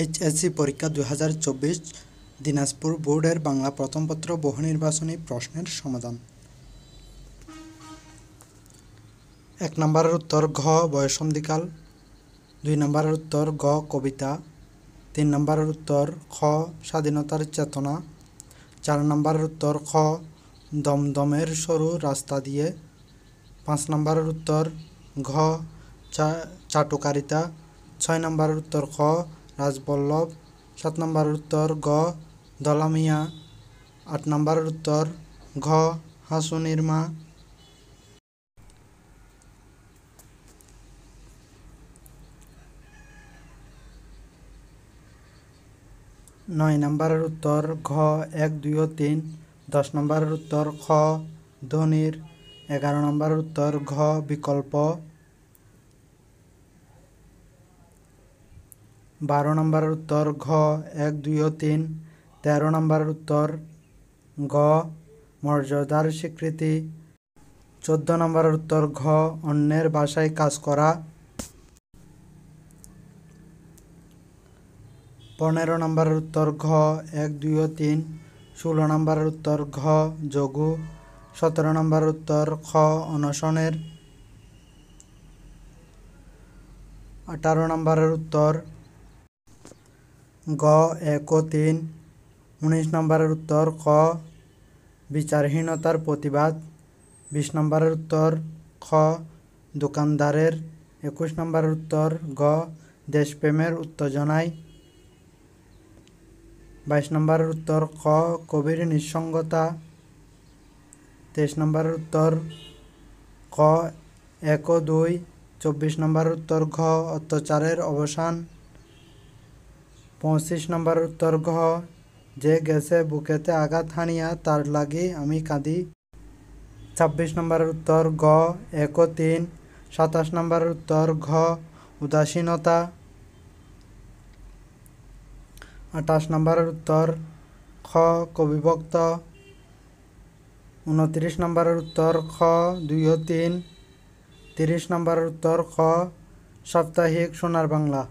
HSC পরীক্ষা 2024 দিনাজপুর বোর্ডের বাংলা প্রথম পত্র বহু নির্বাচনী প্রশ্নের সমাধান। 1 নম্বরের উত্তর ঘ বয়ঃসন্ধিকাল, 2 নম্বরের উত্তর গ কবিতা, 3 নম্বরের উত্তর খ স্বাধীনতার চেতনা, 4 নম্বরের উত্তর খ দমদমের সরু রাস্তা দিয়ে, 5 নম্বরের উত্তর ঘ চাটুকারিতা, 6 নম্বরের উত্তর খ রাজবল্লভ, 7 নম্বরের উত্তর গ দলামিয়া, 8 নম্বরের উত্তর ঘ হাসুনির মা, 9 নম্বরের উত্তর ঘ 1, 2 ও 3, 10 নম্বরের উত্তর খ ধনির, 11 নম্বরের উত্তর ঘ বিকল্প, 12 নম্বরের উত্তর ঘ 1, 2 ও 3, 13 নম্বরের উত্তর গ মর্যাদার স্বীকৃতি, 14 নম্বরের উত্তর ঘ অন্যের বাসায় কাজ করা, 15 নম্বরের উত্তর ঘ 1, 2 ও 3, 16 নম্বরের উত্তর ঘ যোগু, 17 নম্বরের উত্তর খ অনশনের, 18 নম্বরের উত্তর গ 1 ও 3, 19 নম্বরের উত্তর ক বিচারহীনতার প্রতিবাদ, 20 নম্বরের উত্তর খ দোকানদারের, 21 নম্বরের উত্তর গ দেশপ্রেমের উত্তেজনায়, 22 নম্বরের উত্তর খ কবির নিঃসঙ্গতা, 23 নম্বরের উত্তর ক 1 ও 2, 24 নম্বরের উত্তর ঘ অত্যাচারের অবসান, 25 নম্বরের উত্তর ঘ যে গেছে বুকেতে আঘাত হানিয়া তার লাগি আমি কাঁদি, 26 নম্বরের উত্তর গ 1 ও 3, 27 নম্বরের উত্তর ঘ উদাসীনতা, 28 নম্বরের উত্তর খ কবিভক্ত, 29 নম্বরের উত্তর খ 2 ও 3, 30 নম্বরের উত্তর খ সাপ্তাহিক সোনার বাংলা।